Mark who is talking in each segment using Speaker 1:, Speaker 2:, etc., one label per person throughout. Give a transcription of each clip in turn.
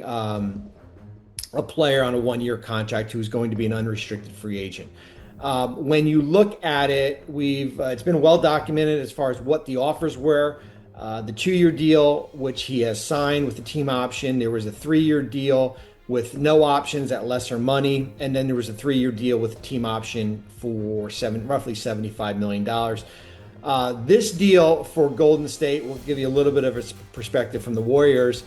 Speaker 1: a player on a one-year contract who's going to be an unrestricted free agent. When you look at it, it's been well documented as far as what the offers were. The 2-year deal, which he has signed with the team option. There was a 3-year deal with no options at lesser money, and then there was a 3-year deal with a team option for roughly $75 million. This deal for Golden State will give you a little bit of a perspective from the Warriors.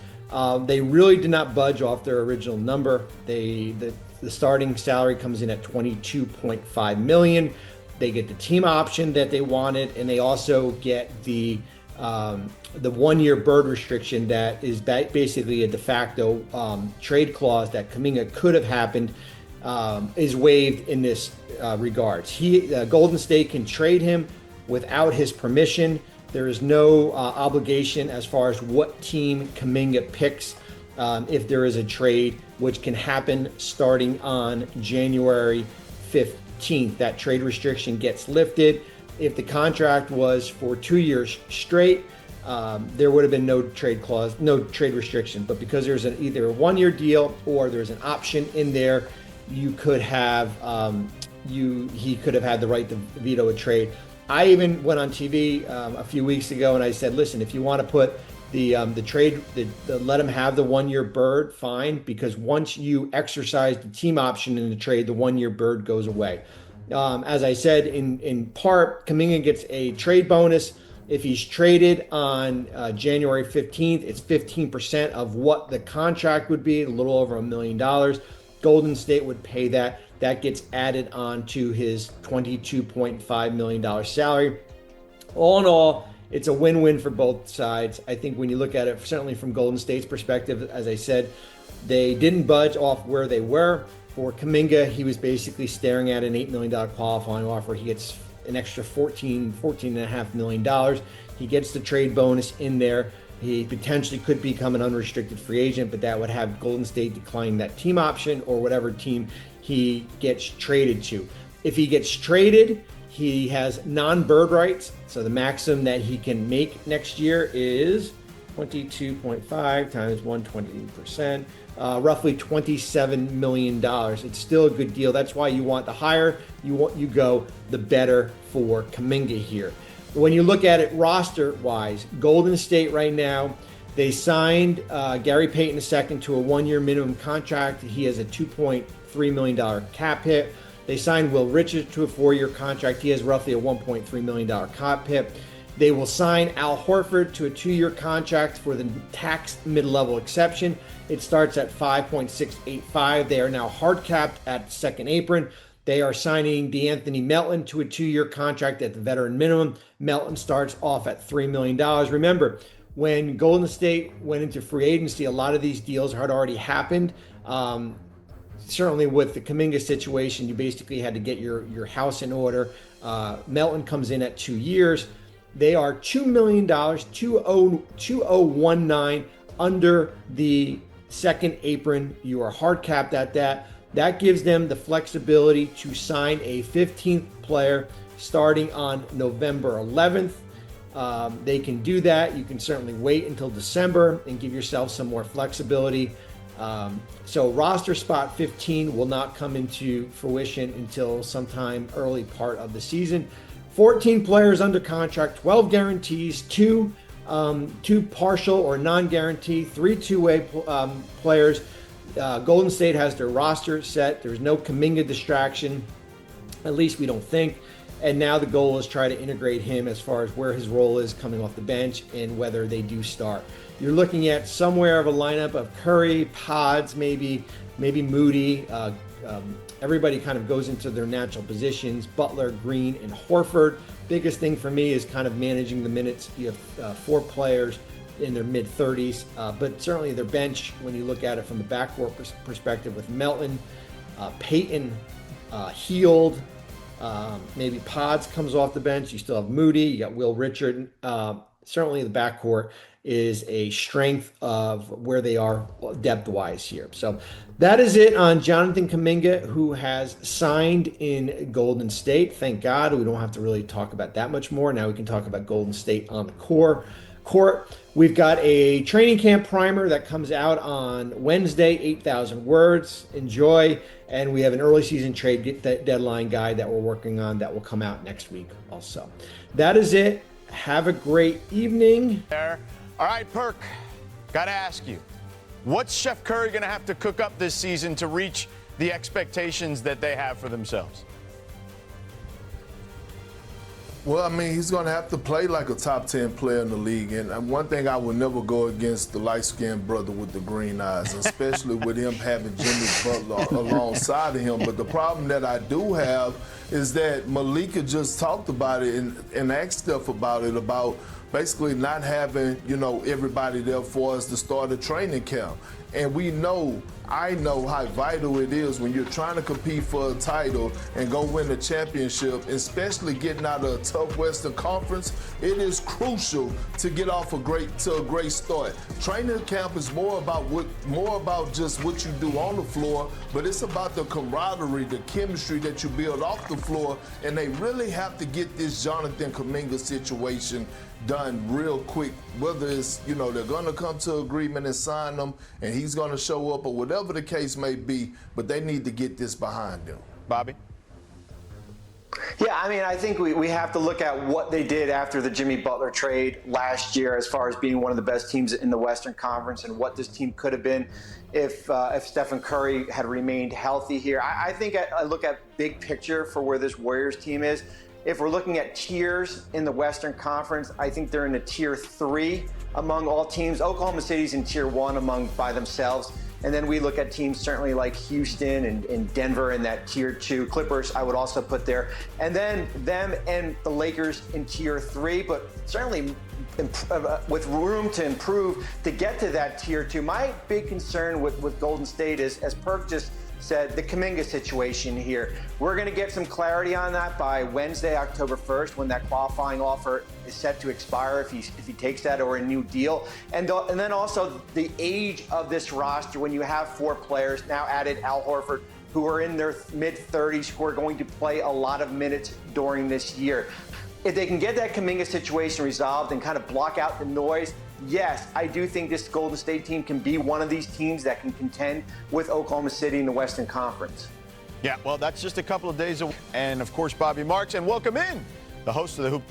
Speaker 1: They really did not budge off their original number. The starting salary comes in at $22.5 million. They get the team option that they wanted, and they also get the 1-year bird restriction that is basically a de facto trade clause that Kuminga could have happened, is waived in this regards. Golden State can trade him without his permission. There is no obligation as far as what team Kuminga picks if there is a trade, which can happen starting on January 15th. That trade restriction gets lifted. If the contract was for 2 years straight, there would have been no trade clause, no trade restriction. But because there's either a 1-year deal or there's an option in there, you could have he could have had the right to veto a trade. I even went on TV a few weeks ago and I said, listen, if you want to put the trade, let him have the 1-year bird, fine, because once you exercise the team option in the trade, the 1-year bird goes away. As I said, in part, Kuminga gets a trade bonus. If he's traded on January 15th, it's 15% of what the contract would be, a little over $1 million. Golden State would pay that. That gets added on to his $22.5 million salary. All in all, it's a win-win for both sides. I think when you look at it, certainly from Golden State's perspective, as I said, they didn't budge off where they were. For Kuminga, he was basically staring at an $8 million qualifying offer. He gets an extra $14.5 million. He gets the trade bonus in there. He potentially could become an unrestricted free agent, but that would have Golden State declining that team option or whatever team he gets traded to. If he gets traded, he has non-bird rights. So the maximum that he can make next year is 22.5 times 120%, roughly $27 million. It's still a good deal. That's why you want the higher you go, the better for Kuminga here. When you look at it roster-wise, Golden State right now, they signed Gary Payton II to a 1-year minimum contract. He has a $2.3 million cap hit. They signed Will Richards to a 4-year contract. He has roughly a $1.3 million cap hit. They will sign Al Horford to a 2-year contract for the tax mid-level exception. It starts at $5.685. They are now hard capped at second apron. They are signing DeAnthony Melton to a 2-year contract at the veteran minimum. Melton starts off at $3 million. Remember, when Golden State went into free agency, a lot of these deals had already happened. Certainly with the Kuminga situation, you basically had to get your house in order. Melton comes in at 2 years. They are $2 million, 2019 under the second apron. You are hard capped at that. That gives them the flexibility to sign a 15th player starting on November 11th. They can do that. You can certainly wait until December and give yourself some more flexibility. So roster spot 15 will not come into fruition until sometime early part of the season. 14 players under contract, 12 guarantees, two partial or non-guarantee, 3 two-way players. Golden State has their roster set. There's no Kuminga distraction, at least we don't think. And now the goal is try to integrate him as far as where his role is coming off the bench and whether they do start. You're looking at somewhere of a lineup of Curry, Pods, maybe Moody. Everybody kind of goes into their natural positions. Butler, Green, and Horford. Biggest thing for me is kind of managing the minutes. You have 4 players in their mid-30s, but certainly their bench, when you look at it from the backcourt perspective with Melton, Payton, Heald, maybe Pods comes off the bench. You still have Moody. You got Will Richard. Certainly the backcourt is a strength of where they are depth-wise here. So that is it on Jonathan Kuminga, who has signed in Golden State. Thank God we don't have to really talk about that much more. Now we can talk about Golden State on the core. court. We've got a training camp primer that comes out on Wednesday, 8,000 words. Enjoy. And we have an early season trade deadline guide that we're working on that will come out next week also. That is it. Have a great evening.
Speaker 2: All right, Perk, got to ask you, what's Chef Curry going to have to cook up this season to reach the expectations that they have for themselves?
Speaker 3: Well, I mean, he's going to have to play like a top 10 player in the league. And one thing I would never go against the light-skinned brother with the green eyes, especially with him having Jimmy Butler alongside of him. But the problem that I do have is that Malika just talked about it and asked Steph about it, about basically not having, everybody there for us to start a training camp. And I know how vital it is when you're trying to compete for a title and go win a championship, especially getting out of a tough Western Conference. It is crucial to get off a great start. Training camp is more about just what you do on the floor, but it's about the camaraderie, the chemistry that you build off the floor, and they really have to get this Jonathan Kuminga situation done real quick, whether it's, they're going to come to agreement and sign them and he's going to show up or whatever the case may be, but they need to get this behind them.
Speaker 2: Bobby?
Speaker 4: Yeah, I mean, I think we have to look at what they did after the Jimmy Butler trade last year as far as being one of the best teams in the Western Conference and what this team could have been if Stephen Curry had remained healthy here. I think I look at big picture for where this Warriors team is. If we're looking at tiers in the Western Conference, I think they're in the tier 3 among all teams. Oklahoma City's in tier 1 by themselves. And then we look at teams certainly like Houston and Denver in that tier 2. Clippers, I would also put there. And then them and the Lakers in tier 3, but certainly with room to improve to get to that tier 2. My big concern with Golden State is, as Perk just said, the Kuminga situation here. We're going to get some clarity on that by Wednesday, October 1st, when that qualifying offer is set to expire, if he takes that, or a new deal. And then also the age of this roster, when you have 4 players, now added Al Horford, who are in their mid-30s, who are going to play a lot of minutes during this year. If they can get that Kuminga situation resolved and kind of block out the noise, yes, I do think this Golden State team can be one of these teams that can contend with Oklahoma City in the Western Conference.
Speaker 2: Yeah, well, that's just a couple of days away. And, of course, Bobby Marks. And welcome in the host of the Hoop